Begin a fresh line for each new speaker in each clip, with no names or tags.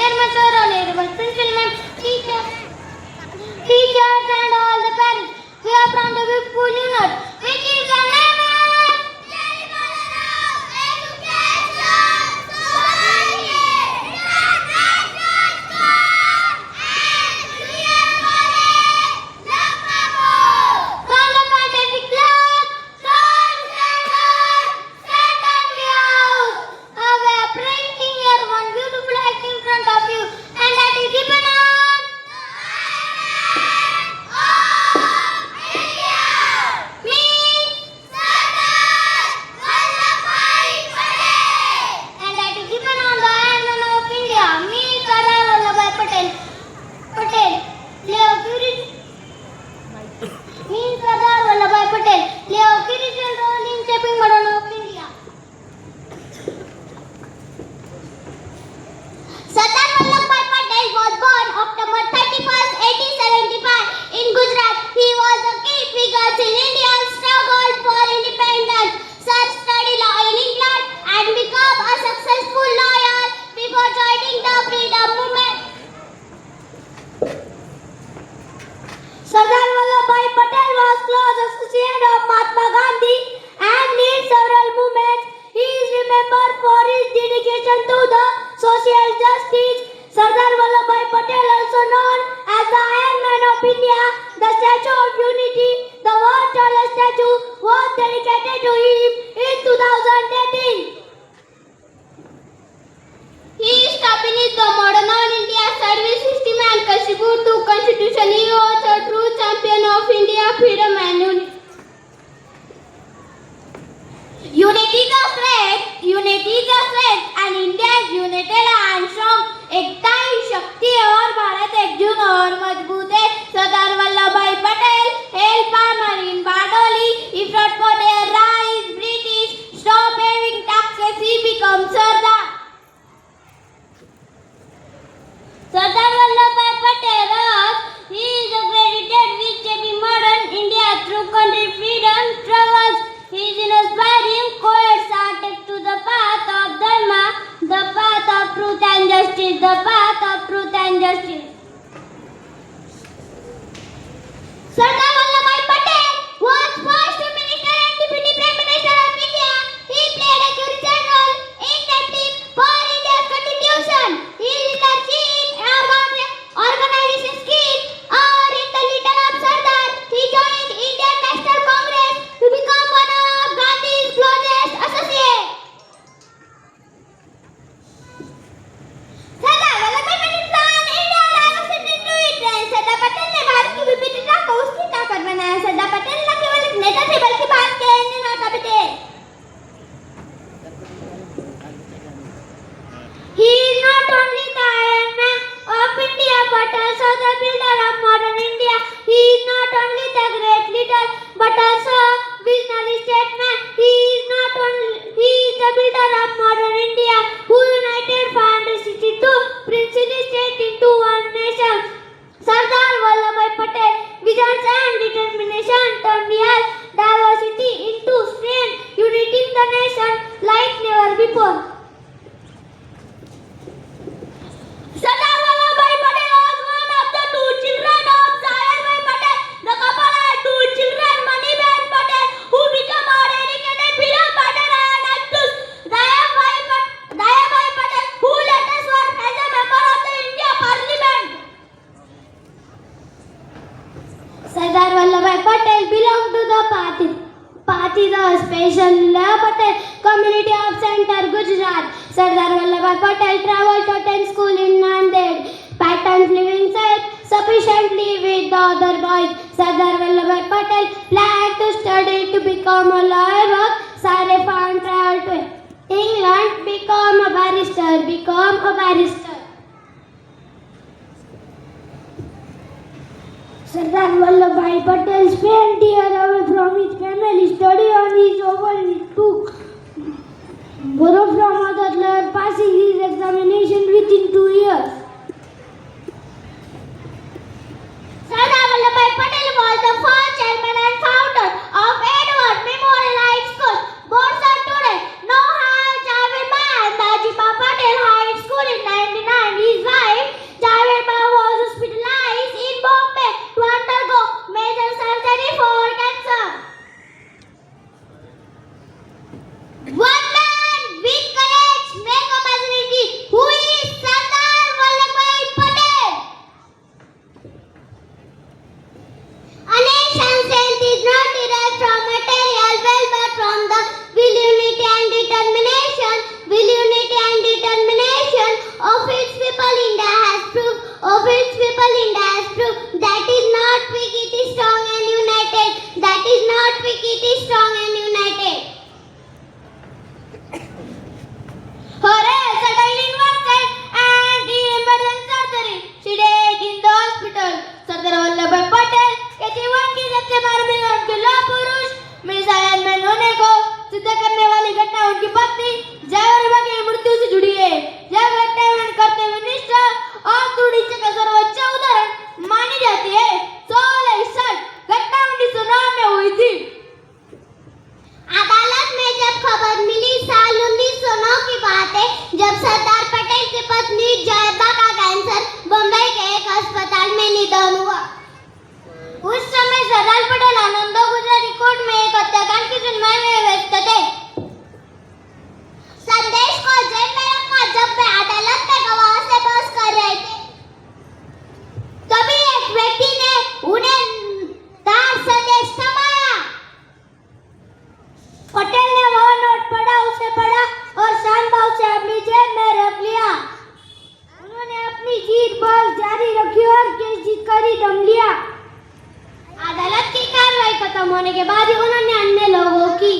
chairman sir, honorable principal ma'am, teachers and all the parents. We are from the beautiful unit, which is the name of from the fantastic class, we are printing here one beautiful act in front of you, and that is given on. And that is given on the Iron of India. Me, Sardar Vallabhbhai Patel. Me, Sardar Vallabhbhai Patel. Play a critical role in shaping modern of India. Sardar Vallabhbhai Patel was born October 31st, 1875 in Gujarat. He was a key figure in India's struggle for independence. Sir studied law in England and became a successful lawyer before joining the freedom movement. Sardar Vallabhbhai Patel was close associate of Mahatma Gandhi and led several movements. He is remembered for his dedication to the social justice. Sardar Vallabhbhai Patel, also known as the Iron Man of India, the Statue of Unity, the world's tallest statue, was dedicated to him in 2018. He established the modern India service system and contributed to constitution. He was a true champion of India freedom and unity. Unity is the strength, and India is united and strong. एकता ही शक्ति है और भारत एकजुट और मजबूत है. Sardar Vallabhbhai Patel hailed farmer in Bardoli. He fought for their rights. British stop having taxes. He became Sardar. Sardar Vallabhbhai Patel, he is credited with shaping modern India through country freedom struggles. His inspiring quotes are take to the path of dharma, the path of truth and justice, the path of truth and justice. Sardar Vallabhbhai Patel was first minister and deputy prime minister of India. He played a crucial role in drafting for India's constitution. His leadership organization skills are in the leader of Sardar. He joined Indian National Congress to become one of Gandhi's closest associates. Sardar Vallabhbhai Patel plan India live set into it. Sardar Patel ने भारत की विविधता को उसकी ताकत बनाया. सरदार पटेल न केवल एक नेता थे बल्कि भारत के निर्माता भी थे. He is not only the Iron Man of India but also the builder of modern India. He is not only the great leader but also visionary statesman. He is the builder of modern India who united 562 princely states into one nation. Sardar Vallabhbhai Patel vision and determination turned India's diversity into strength, uniting the nation like never before. Sardar Vallabhbhai Patel was one of the two children of Sahebhai Patel. The couple had two children, Manibhai Patel, who became a dedicated freedom fighter, and actress Dayabhai Patel, who later served as a member of the India Parliament. Sardar Vallabhbhai Patel belonged to the the special Patel community of Center, Gujarat. Sardar Vallabhbhai Patel traveled to attend school in Nanded. Patterns living self-sufficiently with the other boys. Sardar Vallabhbhai Patel planned to study to become a lawyer, but Sarefan traveled to England, become a barrister. Sardar Vallabhbhai Patel spent a year away from his family, study on his own. He took borrow from other lawyer, passing his examination within 2 years. Sardar Vallabhbhai Patel was the first chairman and founder of Edward Memorial High School. Both are today. Now have Javed Bhai and Dajiba Patel High School in 1999. His wife बस जारी रखी और case जीतकर ही दम लिया। अदालत की कार्रवाई खत्म होने के बाद ही उन्होंने अन्य लोगों की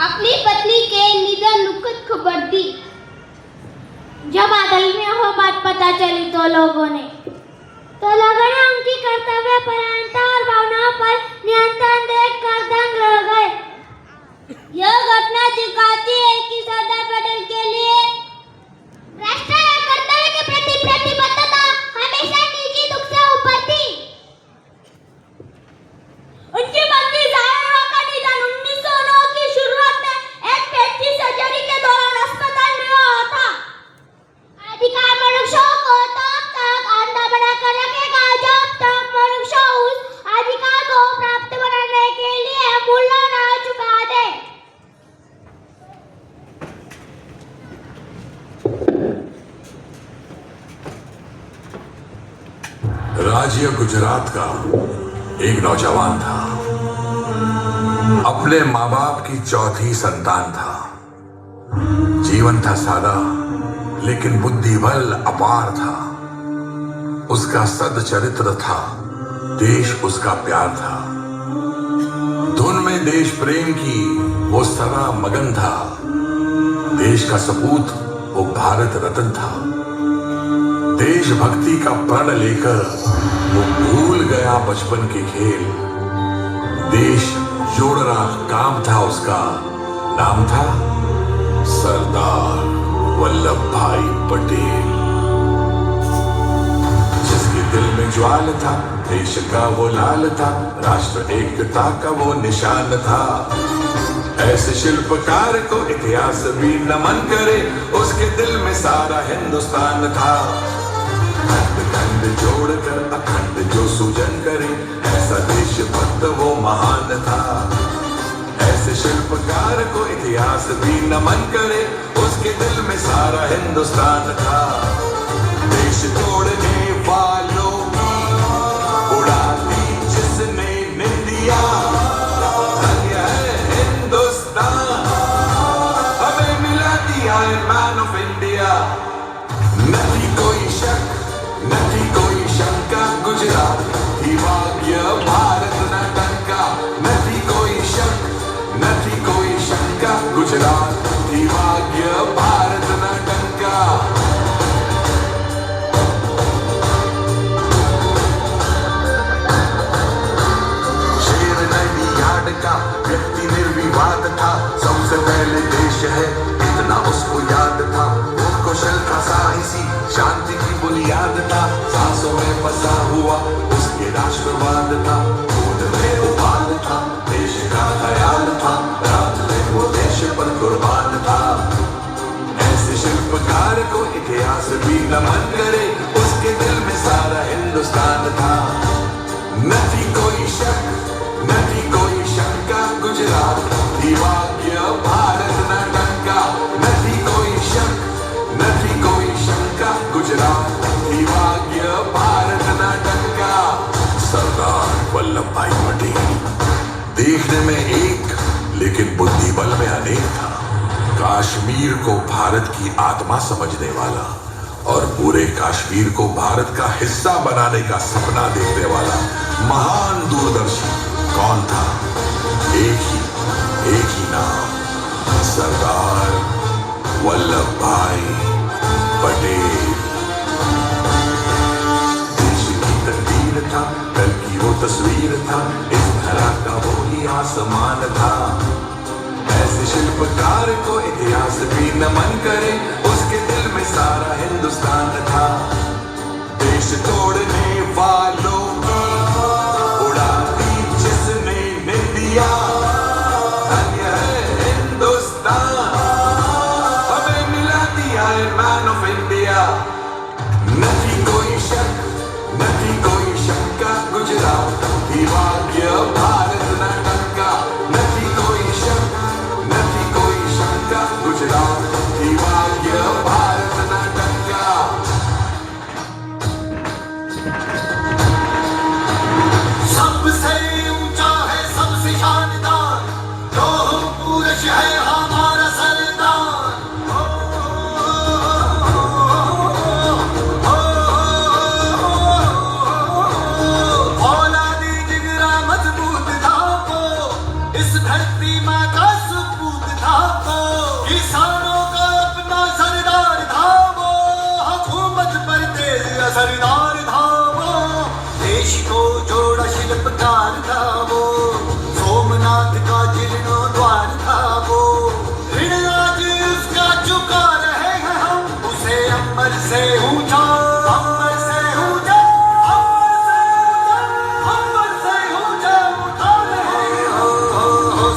अपनी पत्नी के निधन दुखद खबर दी। जब अदालत में वो बात पता चली तो लोगों ने उनकी कर्तव्य परायणता और भावनाओं पर नियंत्रण देखकर दंग रह गए। यह घटना दिखाती है कि सरदार पटेल के लिए राष्ट्रीय कर्तव्य के प्रति प्रतिबद्धता हमेशा निजी दुख से ऊपर थी। उनकी पत्नी ज़ाहिरा का निधन 1909 की शुरुआत में एक पेटी सर्जरी के दौरान अस्पताल में हुआ था। अधिकार मनुष्यों को तब तक अंधा बनाकर रखेगा जब तक मनुष्य उस अधिकार को प्राप्त बनाने के लिए मूल्य न चुका दे।
राज्य गुजरात का एक नौजवान था। अपने माँ बाप की चौथी संतान था। जीवन था सादा लेकिन बुद्धि बल अपार था। उसका सद्चरित्र था, देश उसका प्यार था। धुन में देश प्रेम की वो सदा मगन था। देश का सपूत वो भारत रत्न था। देशभक्ति का प्रण लेकर वो भूल गया बचपन के खेल। देश जोड़ रहा काम था उसका, नाम था सरदार वल्लभ भाई पटेल। जिसके दिल में ज्वाल था, देश का वो लाल था, राष्ट्र एकता का वो निशान था। ऐसे शिल्पकार को इतिहास भी नमन करे, उसके दिल में सारा हिंदुस्तान था। खंड खंड जोड़कर अखंड जो सूजन करे, ऐसा देशभक्त वो महान था। ऐसे शिल्पकार को इतिहास भी नमन करे, उसके दिल में सारा हिंदुस्तान था। देश तोड़ने वालों की उड़ा दी जिसने निंदिया, धन्य है हिंदुस्तान, हमें मिला दिया मैन ऑफ इंडिया। नहीं कोई शक, नहीं कोई शंका, गुजरात ही भाग्य भारत न टंका। नहीं कोई शक, नहीं कोई शंका, गुजरात ही भाग्य भारत न टंका। शेर नदी यार्ड का व्यक्ति निर्विवाद था। सबसे पहले देश है इतना उसको याद था। वो कुशल था, साहसी, शांति की बुनियाद था। सांसों में बसा हुआ उसके राष्ट्रवाद था। खून में उबाल था, देश का ख्याल था, रात में वो देश पर कुर्बान था। ऐसे शिल्पकार को इतिहास भी नमन करे, उसके दिल में सारा हिंदुस्तान था। नहीं कोई शक, नहीं कोई शंका, गुजरात ही भाग्य भारत न टंका। नहीं कोई शक, नहीं कोई शंका, गुजरात ही भाग्य भारत न टंका। सरदार वल्लभ भाई पटेल देखने में एक लेकिन बुद्धि बल में अनेक था। कश्मीर को भारत की आत्मा समझने वाला और पूरे कश्मीर को भारत का हिस्सा बनाने का सपना देखने वाला महान दूरदर्शी कौन था? एक ही नाम, सरदार वल्लभ भाई पटेल। देश की तकदीर था, कल की वो तस्वीर था, इस धरा का वो ही आसमान था। ऐसे शिल्पकार को इतिहास भी नमन करे, उसके दिल में सारा हिंदुस्तान था। देश तोड़ने वालों की उड़ा दी जिसने निंदिया, धन्य है हिंदुस्तान, हमें मिला दिया मैन ऑफ इंडिया। नहीं कोई शक, नहीं कोई शंका, गुजरात ही भाग्य भारत न टंका। नहीं कोई शक, नहीं कोई शंका, गुजरात ही भाग्य भारत न टंका।
सबसे ऊंचा है, सबसे शानदार, लोह पुरुष है हमारा सरदार। ओ, ओ, ओ, ओ, ओ, सरदार था वो, देश को जोड़ा शिल्पकार था वो, सोमनाथ का जीर्णोद्वार था वो, ऋण आज उसका चुका रहे हैं हम, उसे अंबर से ऊंचा, अंबर से ऊंचा, अंबर से ऊंचा उठा रहे हो,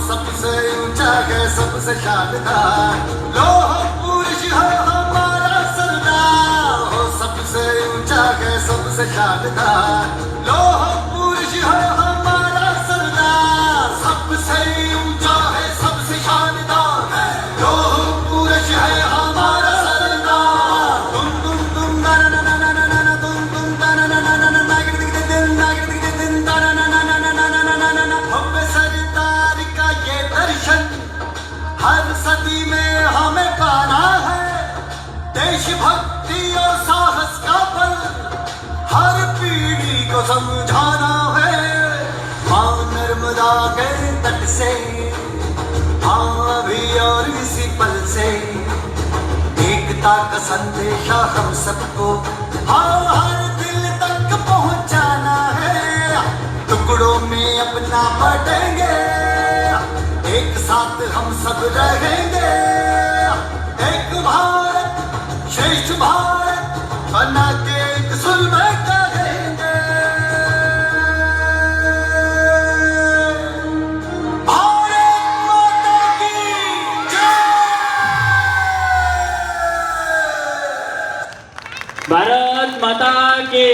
सबसे ऊंचा है सबसे शानदार, लोह पुरुष है हमारा सरदार, हो सबसे ऊंचा है सबसे शानदार, लोह पुरुष है हमारा सरदार, सबसे ऊंचा है सबसे शानदार, लोह पुरुष है हमारा सरदार, तुम तुम ना ना ना ना ना ना ना तुम ना ना ना ना ना ना ना दिन ना ना ना ना ना ना ना ना ना ना ना भव्य सरदार का ये दर्शन हर सदी में हमें पाना है, देशभक्ति और साहस का बल हर पीढ़ी को समझाना है, मां नर्मदा के तट से हाँ अभी और इसी पल से एकता का संदेशा हम सबको हाँ हर दिल तक पहुंचाना है, टुकड़ों में अपना बटेंगे, एक साथ हम सब रहेंगे, एक भारत श्रेष्ठ भारत बना के एक सुर में करेंगे, भारत माता की जय।
भारत माता की